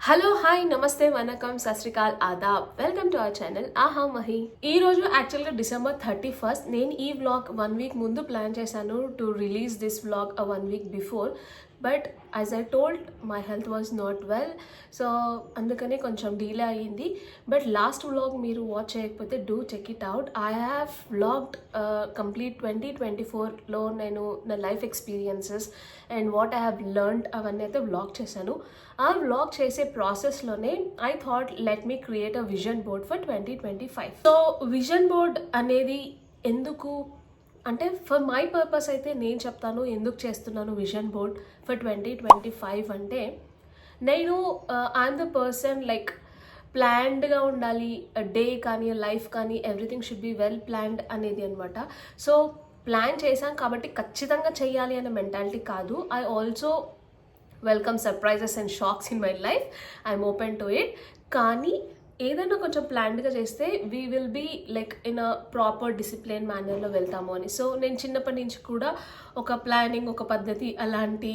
Hello hi నమస్తే వనకం సస్రికాల్ ఆదాబ్ welcome to our channel Aha Mahi. ఈ రోజు యాక్చువల్గా December 31st. నేను ఈ వ్లాగ్ 1 వీక్ ముందు ప్లాన్ చేశాను to release this vlog 1 week before. But as I told my health was not well, so అందుకనే కొంచెం డీలే అయ్యింది. బట్ లాస్ట్ వ్లాగ్ మీరు వాచ్ చేయకపోతే do check it out. I have vlogged complete 2024లో నేను నా life experiences and what I have learned అవన్నీ అయితే వ్లాగ్ చేశాను. ఆ వ్లాగ్ చేసే ప్రాసెస్లోనే I thought let me create a vision board for 2025. So vision board అనేది ఎందుకు అంటే, ఫర్ మై పర్పస్ అయితే నేను చెప్తాను ఎందుకు చేస్తున్నాను విజన్ బోర్డ్ ఫర్ 2025 అంటే, నేను ఐఎమ్ ద పర్సన్ లైక్ ప్లాన్డ్గా ఉండాలి, డే కానీ లైఫ్ కానీ everything should be well planned అనేది అనమాట. సో ప్లాన్ చేశాం కాబట్టి ఖచ్చితంగా చేయాలి అనే మెంటాలిటీ కాదు. I also welcome surprises and shocks in my life. I'm open to it. కానీ ఏదైనా కొంచెం ప్లాన్డ్గా చేస్తే we will be like in a proper discipline మేనర్లో వెళ్తాము అని. సో నేను చిన్నప్పటి నుంచి కూడా ఒక ప్లానింగ్, ఒక పద్ధతి అలాంటి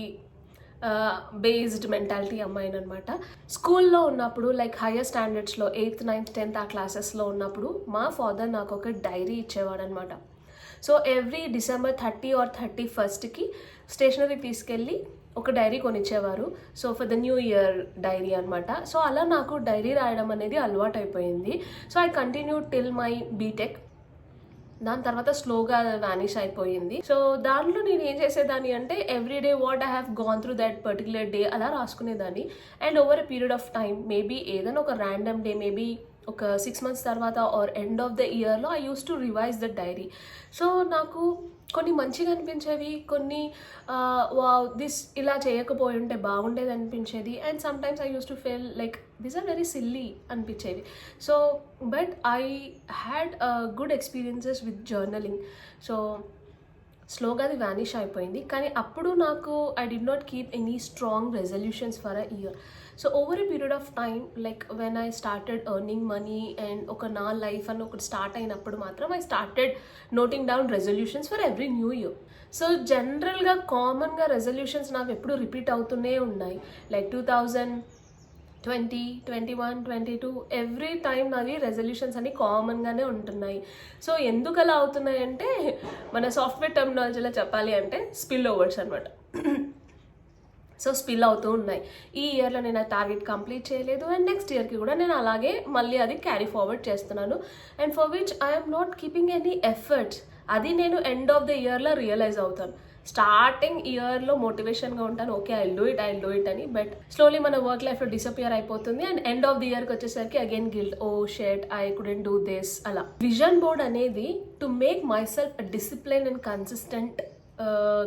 బేస్డ్ మెంటాలిటీ అమ్మాయిని అనమాట. స్కూల్లో ఉన్నప్పుడు like higher స్టాండర్డ్స్లో 8th 9th 10th ఆ క్లాసెస్లో ఉన్నప్పుడు మా ఫాదర్ నాకు ఒక డైరీ ఇచ్చేవాడు అనమాట. So every December 30 or 31st stationery తీసుకెళ్ళి ఒక డైరీ కొనిచ్చేవారు. So for the new year diary అనమాట. సో అలా నాకు డైరీ రాయడం అనేది అలవాటు అయిపోయింది. So I continue till my BTech. దాని తర్వాత స్లోగా వ్యానిష్ అయిపోయింది. సో దాంట్లో నేను ఏం చేసేదాన్ని అంటే everyday what I have gone through that particular day అలా రాసుకునేదాన్ని. And over a period of time maybe ఏదైనా ఒక ర్యాండమ్ డే, మేబీ ఒక 6 months తర్వాత ఆర్ ఎండ్ ఆఫ్ ద ఇయర్లో I use to revise the diary. So నాకు కొన్ని మంచిగా అనిపించేవి, కొన్ని దిస్ ఇలా చేయకపోయి ఉంటే బాగుండేది అనిపించేది. And sometimes I use to feel like these are very silly అనిపించేవి. So but I had good experiences with journaling. So స్లోగా అది వ్యానిష్ అయిపోయింది. కానీ అప్పుడు నాకు I did not keep any strong resolutions for a year. So over a period of time like when I started earning money and ఒక నా life అని ఒకటి స్టార్ట్ అయినప్పుడు మాత్రం I started noting down resolutions for every new year. So జనరల్గా కామన్గా resolutions నాకు ఎప్పుడు రిపీట్ అవుతూనే ఉన్నాయి. లైక్ 2020, 21, 22 ఎవ్రీ టైం నాది రెజల్యూషన్స్ అన్ని కామన్గానే ఉంటున్నాయి. సో ఎందుకు అలా అవుతున్నాయి అంటే, మన సాఫ్ట్వేర్ టెర్మినాలజీలో చెప్పాలి అంటే స్పిల్ ఓవర్స్ అనమాట. సో స్పిల్ అవుతూ ఉన్నాయి. ఈ ఇయర్లో నేను ఆ టార్గెట్ కంప్లీట్ చేయలేదు అండ్ నెక్స్ట్ ఇయర్కి కూడా నేను అలాగే మళ్ళీ అది క్యారీ ఫార్వర్డ్ చేస్తున్నాను. And for which I'm not keeping any efforts. అది నేను ఎండ్ ఆఫ్ ద ఇయర్లో రియలైజ్ అవుతాను. స్టార్టింగ్ ఇయర్లో మోటివేషన్గా ఉంటాను, ఓకే ఐ డూ ఇట్ అని. బట్ స్లోలీ మన వర్క్ లైఫ్లో డిసపియర్ అయిపోతుంది. అండ్ ఎండ్ ఆఫ్ ది ఇయర్కి వచ్చేసరికి అగైన్ గిల్ట్, ఓ షెట్ ఐ కుడెంట్ డూ దిస్ అలా. విజన్ బోర్డ్ అనేది to make myself discipline and consistent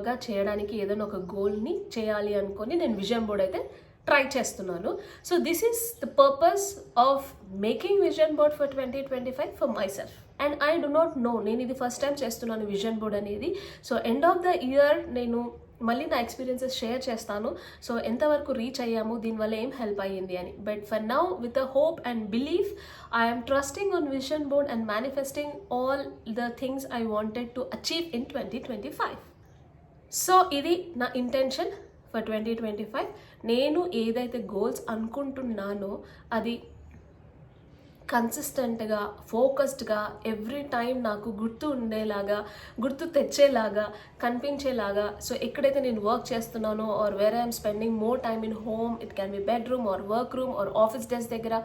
గా చేయడానికి ఏదైనా ఒక గోల్ని చేయాలి అనుకొని నేను విజన్ బోర్డ్ అయితే ట్రై చేస్తున్నాను. So this is the purpose of making vision board for 2025 for myself. And I do not know, నేను ఇది ఫస్ట్ టైం చేస్తున్నాను విజన్ బోర్డ్ అనేది. So end of the year నేను మళ్ళీ నా ఎక్స్పీరియన్సెస్ షేర్ చేస్తాను. సో ఎంతవరకు రీచ్ అయ్యాము, దీనివల్ల ఏం హెల్ప్ అయ్యింది అని. But for now with a hope and belief I'm trusting on vision board and manifesting all the things I wanted to achieve in 2025. So ఇది నా ఇంటెన్షన్ ఫర్ 2025. నేను ఏదైతే గోల్స్ అనుకుంటున్నానో అది కన్సిస్టెంట్గా, ఫోకస్డ్గా ఎవ్రీ టైం నాకు గుర్తు ఉండేలాగా, గుర్తు తెచ్చేలాగా, కనిపించేలాగా. సో ఎక్కడైతే నేను వర్క్ చేస్తున్నానో or where I'm spending more time in home, it can be bedroom or work room or office desk దగ్గర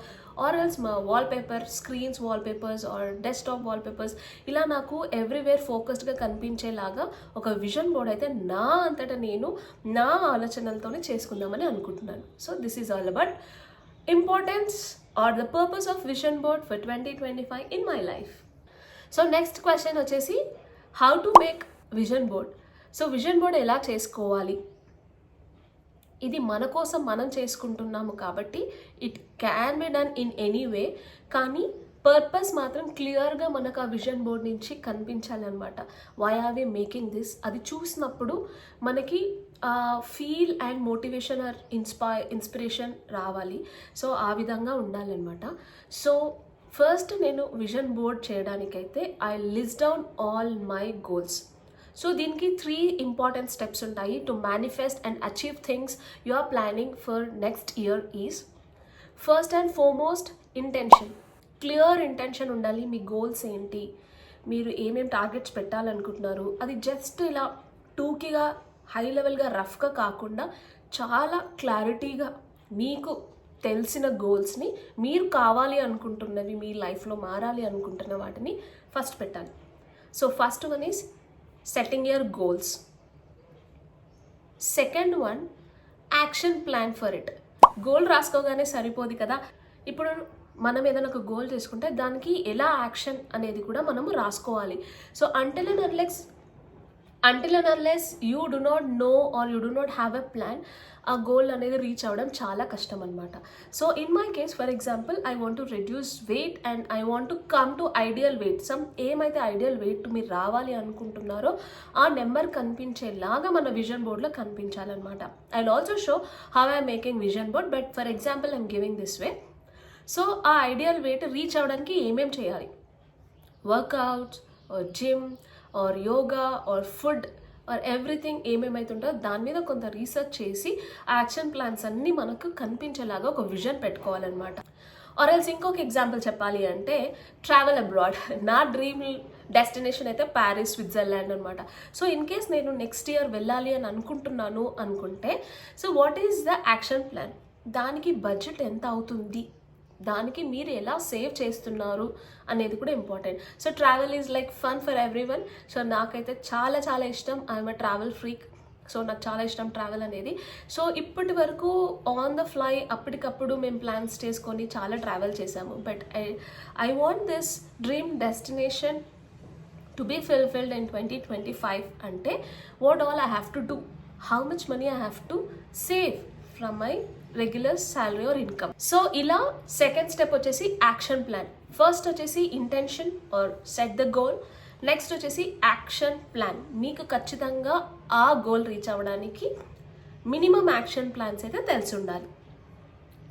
ఆర్ ఎల్స్ మా wallpaper screens wallpapers or desktop wallpapers, ఇలా నాకు ఎవ్రీవేర్ ఫోకస్డ్గా కనిపించేలాగా ఒక విజన్ బోర్డ్ అయితే నా అంతటా నేను నా ఆలోచనలతోనే చేసుకుందామని అనుకుంటున్నాను. So this is all about importance or the purpose of vision board for 2025 in my life. So next question వచ్చేసి how to make vision board. So vision board ఎలా చేసుకోవాలి, ఇది మన కోసం మనం చేసుకుంటున్నాము కాబట్టి it can be done in any way. కానీ పర్పస్ మాత్రం క్లియర్గా మనకు ఆ విజన్ బోర్డ్ నుంచి కనిపించాలి అనమాట. Why are we making this, అది చూసినప్పుడు మనకి feel and motivation or inspiration రావాలి. సో ఆ విధంగా ఉండాలన్నమాట. సో ఫస్ట్ నేను విజన్ బోర్డ్ చేయడానికైతే I list down all my goals. So దీనికి 3 ఇంపార్టెంట్ స్టెప్స్ ఉంటాయి to manifest and achieve things you are planning for next year is first and foremost intention, clear intention ఉండాలి. మీ goals ఏంటి, మీరు ఏమేమి targets పెట్టాలనుకుంటున్నారు, అది just ఇలా టూకీగా హై లెవెల్గా రఫ్గా కాకుండా చాలా క్లారిటీగా మీకు తెలిసిన గోల్స్ని, మీరు కావాలి అనుకుంటున్నవి, మీ లైఫ్లో మారాలి అనుకుంటున్న వాటిని ఫస్ట్ పెట్టాలి. So first one is setting your goals. Second one, action plan for it. Goal రాసుకోగానే సరిపోదు కదా. ఇప్పుడు మనం ఏదైనా ఒక గోల్ చేసుకుంటే దానికి ఎలా యాక్షన్ అనేది కూడా మనము రాసుకోవాలి. So until and unless you do not know or you do not have a plan, ఆ గోల్ అనేది రీచ్ అవ్వడం చాలా కష్టం అనమాట. So in my case for example, I want to reduce weight and I want to come to ideal weight. ఏమైతే ideal weight మీరు రావాలి అనుకుంటున్నారో ఆ నెంబర్ కనిపించేలాగా మన విజన్ బోర్డ్లో కనిపించాలన్నమాట. I will also show how I'm making vision board, but for example I'm giving this way. So ఆ ఐడియల్ వెయిట్ రీచ్ అవ్వడానికి ఏమేమి చేయాలి, workouts or gym or yoga or food or everything ఏమేమైతుందో దాని మీద కొంత రీసెర్చ్ చేసి ఆ యాక్షన్ ప్లాన్స్ అన్నీ మనకు కనిపించేలాగా ఒక విజన్ పెట్టుకోవాలన్నమాట. ఆర్ ఎల్స్ ఇంకొక ఎగ్జాంపుల్ చెప్పాలి అంటే ట్రావెల్ అబ్రాడ్. నా డ్రీమ్ డెస్టినేషన్ అయితే ప్యారిస్, స్విట్జర్లాండ్ అనమాట. సో ఇన్ కేస్ నేను నెక్స్ట్ ఇయర్ వెళ్ళాలి అని అనుకుంటున్నాను అనుకుంటే, so what is the action plan, దానికి బడ్జెట్ ఎంత అవుతుంది, దానికి మీరు ఎలా సేవ్ చేస్తున్నారు అనేది కూడా important. So travel is like fun for every one. So నాకైతే చాలా చాలా ఇష్టం, I'm a travel freak. So నాకు చాలా ఇష్టం ట్రావెల్ అనేది. సో ఇప్పటి వరకు ఆన్ ద ఫ్లై అప్పటికప్పుడు మేము ప్లాన్స్ చేసుకొని చాలా ట్రావెల్ చేసాము. But I want this dream destination to be fulfilled in 2025. అంటే what all I have to do, how much money I have to save from my regular salary or income. So ఇలా second step వచ్చేసి action plan. First వచ్చేసి intention or set the goal. Next వచ్చేసి action plan. మీకు ఖచ్చితంగా ఆ goal reach అవ్వడానికి minimum action plans అయితే తెలిసి ఉండాలి.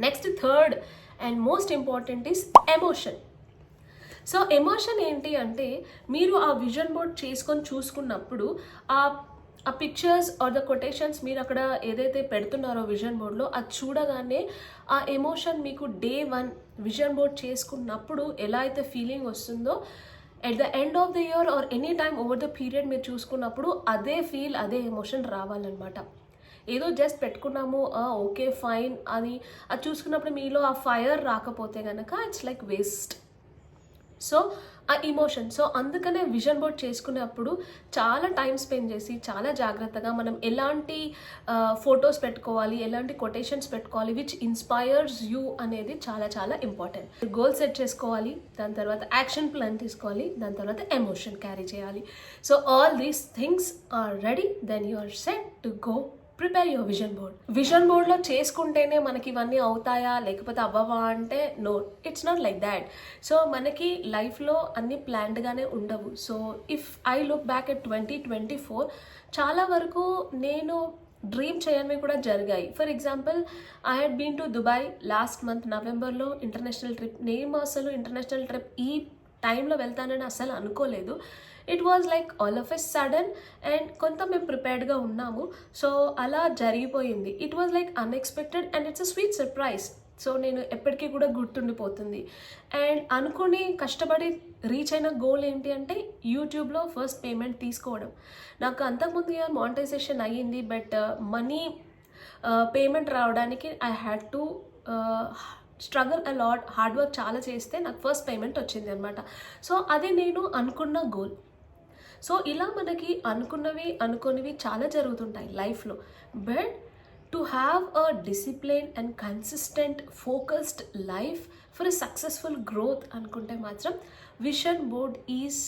Next third and most important is emotion. So emotion ఏంటి అంటే, మీరు ఆ విజన్ బోర్డ్ చేసుకొని చూసుకున్నప్పుడు ఆ పిక్చర్స్ ఆర్ ద కొటేషన్స్ మీరు అక్కడ ఏదైతే పెడుతున్నారో విజన్ బోర్డ్లో, అది చూడగానే ఆ ఎమోషన్ మీకు డే 1 విజన్ బోర్డ్ చేసుకున్నప్పుడు ఎలా అయితే ఫీలింగ్ వస్తుందో, at the end of the year or any time over the period మీరు చూసుకున్నప్పుడు అదే ఫీల్, అదే ఎమోషన్ రావాలన్నమాట. ఏదో జస్ట్ పెట్టుకున్నాము ఓకే ఫైన్ అది చూసుకున్నప్పుడు మీలో ఆ ఫైర్ రాకపోతే కనుక ఇట్స్ లైక్ వేస్ట్. సో ఆ ఇమోషన్. సో అందుకనే విజన్ బోర్డ్ చేసుకునేప్పుడు చాలా టైం స్పెండ్ చేసి చాలా జాగ్రత్తగా మనం ఎలాంటి ఫొటోస్ పెట్టుకోవాలి, ఎలాంటి కొటేషన్స్ పెట్టుకోవాలి విచ్ ఇన్స్పైర్స్ యూ అనేది చాలా చాలా ఇంపార్టెంట్. గోల్ సెట్ చేసుకోవాలి, దాని తర్వాత యాక్షన్ ప్లాన్ తీసుకోవాలి, దాని తర్వాత ఎమోషన్ క్యారీ చేయాలి. So all these things are ready, then you are set to go prepare your vision board. Vision బోర్డ్లో చేసుకుంటేనే మనకి ఇవన్నీ అవుతాయా లేకపోతే అవ్వవా అంటే no, it's not like that. So మనకి లైఫ్లో అన్ని ప్లాన్డ్గానే ఉండవు. So if I look back at 2024, చాలా వరకు నేను డ్రీమ్ చేయనివి కూడా జరిగాయి. For example, I had been to Dubai last month నవంబర్లో ఇంటర్నేషనల్ ట్రిప్. నేను అసలు ఇంటర్నేషనల్ ట్రిప్ ఈ టైంలో వెళ్తానని అసలు అనుకోలేదు. It was like all of a sudden and కొంత మేము ప్రిపేర్డ్గా ఉన్నాము. సో అలా జరిగిపోయింది. It was like unexpected and it's a sweet surprise. So నేను ఎప్పటికీ కూడా గుర్తుండిపోతుంది. అండ్ అనుకుని కష్టపడి రీచ్ అయిన గోల్ ఏంటి అంటే యూట్యూబ్లో ఫస్ట్ పేమెంట్ తీసుకోవడం. నాకు అంతకుముందు ఇయర్ మానిటైజేషన్ అయ్యింది, బట్ మనీ పేమెంట్ రావడానికి I had to struggle a lot, hard work చాలా చేస్తే నాకు ఫస్ట్ పేమెంట్ వచ్చింది అనమాట. సో అదే నేను అనుకున్న గోల్. సో ఇలా మనకి అనుకున్నవి అనుకోనివి చాలా జరుగుతుంటాయి లైఫ్లో. But to have a discipline and consistent focused life for a successful growth అనుకుంటే మాత్రం vision board is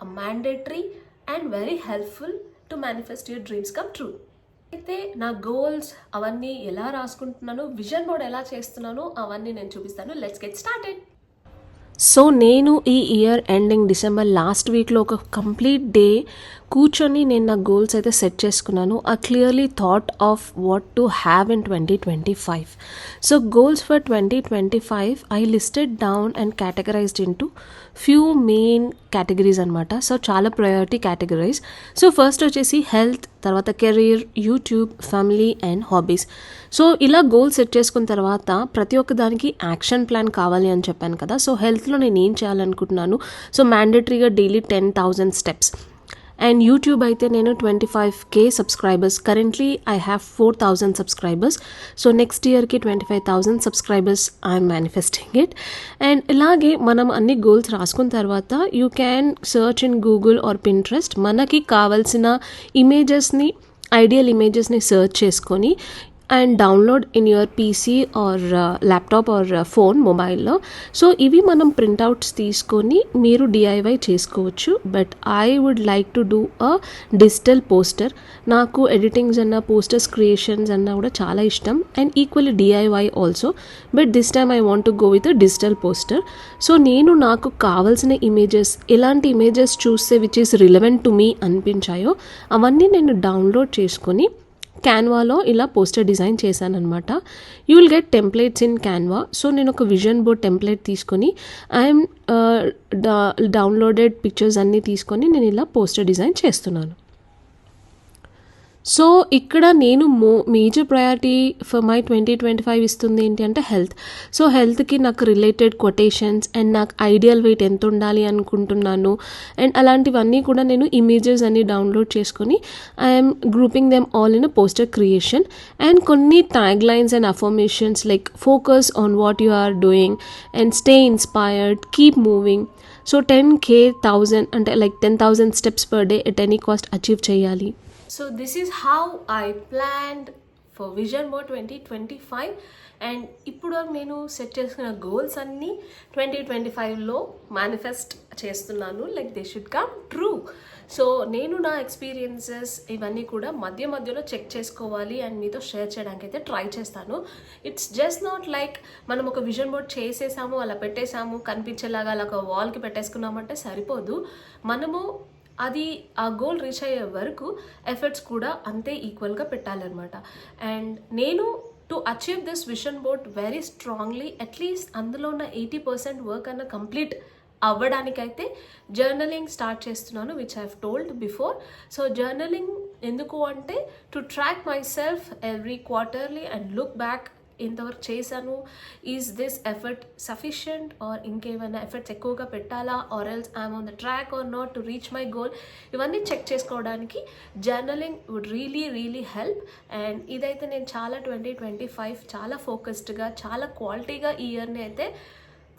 a mandatory and very helpful to manifest your dreams come true. అయితే నా గోల్స్ అవన్నీ ఎలా రాసుకుంటున్నాను, విజన్ బోర్డ్ ఎలా చేస్తున్నాను అవన్నీ నేను చూపిస్తాను. Let's get started. సో నేను ఈ ఇయర్ ఎండింగ్ డిసెంబర్ లాస్ట్ వీక్లో ఒక కంప్లీట్ డే కూర్చొని నేను నా గోల్స్ అయితే సెట్ చేసుకున్నాను. ఆ clearly thought of what to have in 2025. So goals for 2025 I listed down and categorised into few main categories అనమాట. సో చాలా ప్రయారిటీ కేటగరీస్. సో ఫస్ట్ వచ్చేసి హెల్త్, తర్వాత career, YouTube, family and hobbies. So ఇలా goal set చేసుకున్న తర్వాత ప్రతి ఒక్క దానికి యాక్షన్ ప్లాన్ కావాలి అని చెప్పాను కదా. సో హెల్త్లో నేను ఏం చేయాలనుకుంటున్నాను, సో మ్యాండేటరీగా డైలీ 10,000 స్టెప్స్. అండ్ యూట్యూబ్ అయితే నేను 25K subscribers, currently I have 4,000 subscribers. So next ఇయర్కి 25,000 subscribers I'm manifesting it. And ఇలాగే మనం అన్ని గోల్స్ రాసుకున్న తర్వాత you can search in Google or Pinterest. మనకి కావాల్సిన ఇమేజెస్ని, ఐడియల్ ఇమేజెస్ని సర్చ్ చేసుకొని and download in your PC or laptop or phone, మొబైల్లో. సో ఇవి మనం ప్రింట్అవుట్స్ తీసుకొని మీరు డిఐవై చేసుకోవచ్చు. But I would like to do a digital poster. నాకు ఎడిటింగ్స్ అన్న, పోస్టర్స్ క్రియేషన్స్ అన్న కూడా చాలా ఇష్టం and equally DIY also. But this time I want to go with a digital poster. So నేను నాకు కావాల్సిన ఇమేజెస్, ఎలాంటి ఇమేజెస్ చూస్తే which is relevant to me అనిపించాయో అవన్నీ నేను డౌన్లోడ్ చేసుకొని క్యాన్వాలో ఇలా పోస్టర్ డిజైన్ చేశాను అనమాట. You will get templates in Canva. So నేను ఒక విజన్ బోర్డ్ టెంప్లెట్ తీసుకొని ఐఎమ్ డౌన్లోడెడ్ పిక్చర్స్ అన్నీ తీసుకొని నేను ఇలా పోస్టర్ డిజైన్ చేస్తున్నాను. సో ఇక్కడ నేను మేజర్ ప్రయారిటీ ఫర్ మై 2025 ఇస్తుంది ఏంటి అంటే హెల్త్. సో హెల్త్కి నాకు రిలేటెడ్ కొటేషన్స్ అండ్ నాకు ఐడియల్ వెయిట్ ఎంత ఉండాలి అనుకుంటున్నాను అండ్ అలాంటివన్నీ కూడా నేను ఇమేజెస్ అన్ని డౌన్లోడ్ చేసుకొని I'm grouping them all in a poster creation. And కొన్ని tag lines and affirmations like focus on what you are doing and stay inspired, keep moving. So 10K 1000 అంటే like 10,000 steps per day at any cost achieve చేయాలి. So this is how I planned for Vision Board 2025. And ఇప్పుడు నేను set చేసుకున్న goals అన్నీ 2025లో manifest చేస్తున్నాను. Like they should come true. So నేను నా experiences ఇవన్నీ కూడా మధ్యలో చెక్ చేసుకోవాలి అండ్ మీతో షేర్ చేయడానికి అయితే ట్రై చేస్తాను. ఇట్స్ జస్ట్ నాట్ లైక్ మనం ఒక విజన్ బోర్డ్ చేసేసాము, అలా పెట్టేసాము, కనిపించేలాగా అలా ఒక వాల్కి పెట్టేసుకున్నామంటే సరిపోదు. మనము అది ఆ గోల్ రీచ్ అయ్యే వరకు ఎఫర్ట్స్ కూడా అంతే ఈక్వల్గా పెట్టాలన్నమాట. అండ్ నేను to achieve this vision board very strongly, at least అందులో ఉన్న 80% వర్క్ అన్న కంప్లీట్ అవ్వడానికైతే జర్నలింగ్ స్టార్ట్ చేస్తున్నాను, which I have told before. So journaling ఎందుకు అంటే to track myself every quarterly and look back, ఎంతవరకు చేశాను, is this effort sufficient or ఇంకేమైనా ఎఫర్ట్స్ ఎక్కువగా పెట్టాలా, or else I'm on the track or not to reach my goal. ఇవన్నీ check చేసుకోవడానికి journaling would really help. And ఇదైతే నేను చాలా 2025 చాలా ఫోకస్డ్గా, చాలా క్వాలిటీగా ఈ ఇయర్ని అయితే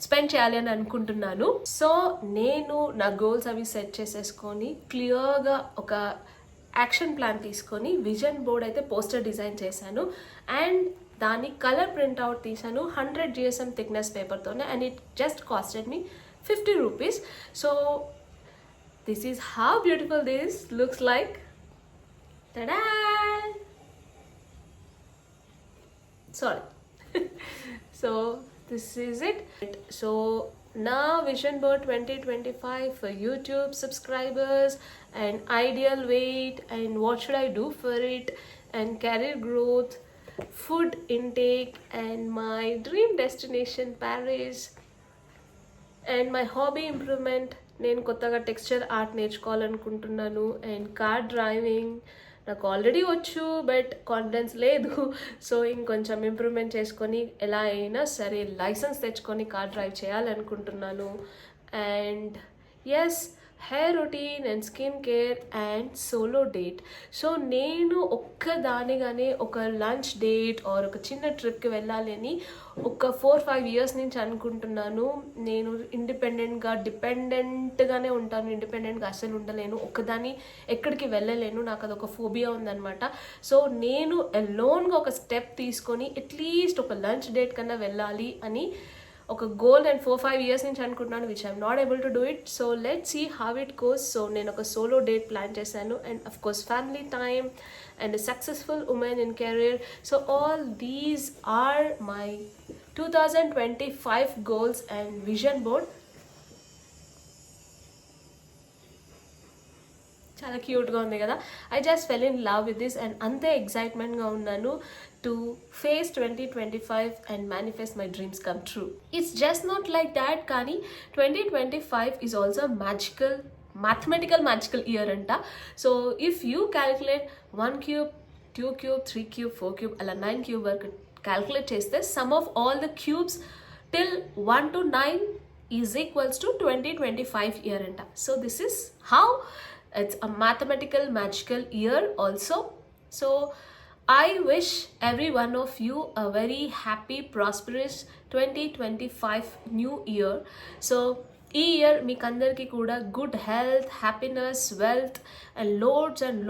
స్పెండ్ చేయాలి అని అనుకుంటున్నాను. సో నేను నా గోల్స్ అవి సెట్ చేసేసుకొని క్లియర్గా ఒక యాక్షన్ ప్లాన్ తీసుకొని విజన్ బోర్డ్ అయితే పోస్టర్ డిజైన్ చేశాను అండ్ దాన్ని కలర్ ప్రింట్అవుట్ తీసాను 100 GSM థిక్నెస్ పేపర్తోనే. And it just costed me 50 rupees. So this is how beautiful this looks like. Ta-da! Sorry. So this is it. So now Vision Board 2025 for YouTube subscribers and ideal weight and what should I do for it and career growth, food intake and my dream destination Paris and my hobby improvement. నేను కొత్తగా texture art నేర్చుకోవాలనుకుంటున్నాను and car driving నాకు already వచ్చు but confidence లేదు. So ఇంకొంచెం improvement చేసుకొని ఎలా అయినా సరే లైసెన్స్ తెచ్చుకొని కార్ డ్రైవ్ చేయాలనుకుంటున్నాను. And yes, hair routine and skin care and solo date. So నేను ఒక్కదానిగానే ఒక లంచ్ డేట్ ఆర్ ఒక చిన్న ట్రిప్కి వెళ్ళాలి అని ఒక 4-5 years నుంచి అనుకుంటున్నాను. నేను డిపెండెంట్గానే ఉంటాను, ఇండిపెండెంట్గా అసలు ఉండలేను, ఒక్కదాన్ని ఎక్కడికి వెళ్ళలేను, నాకు అదొక ఫోబియా ఉందన్నమాట. సో నేను అలోన్గా ఒక స్టెప్ తీసుకొని అట్లీస్ట్ ఒక లంచ్ డేట్ కన్నా వెళ్ళాలి అని ఒక గోల్ అండ్ 4-5 years నుంచి అనుకుంటున్నాను, which I'm not able to do it. So let's see how it goes. So నేను ఒక సోలో డేట్ ప్లాన్ చేశాను and of course family time and successful women in career. So all these are my 2025 goals and vision board. చాలా క్యూట్గా ఉంది కదా. I just fell in love with this and అంతే ఎక్సైట్మెంట్గా ఉన్నాను to face 2025 and manifest my dreams come true. It's just not like that, కానీ 2025 is also mathematical year అంట. So if you calculate 1 cube 2 cube 3 cube 4 cube అలా 9 cube వరకు calculate చేస్తే some of all the cubes till 1 to 9 is equals to 2025 year anta. So this is how it's a mathematical magical year also. So I wish every one of you a very happy prosperous 2025 new year. So ఈ year మీకు అందరికీ కూడా good health, happiness, wealth and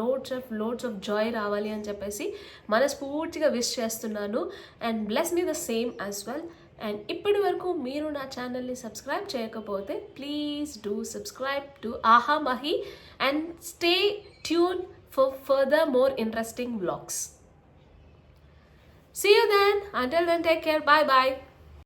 loads of Joy రావాలి అని చెప్పేసి మనస్ఫూర్తిగా wish చేస్తున్నాను. And bless me the same as well. And ఇప్పటి వరకు మీరు నా ఛానల్ని సబ్స్క్రైబ్ చేయకపోతే ప్లీజ్ డూ సబ్స్క్రైబ్ టు ఆహా Mahi and stay tune for further more interesting vlogs. See you then. Until then, take care. Bye bye.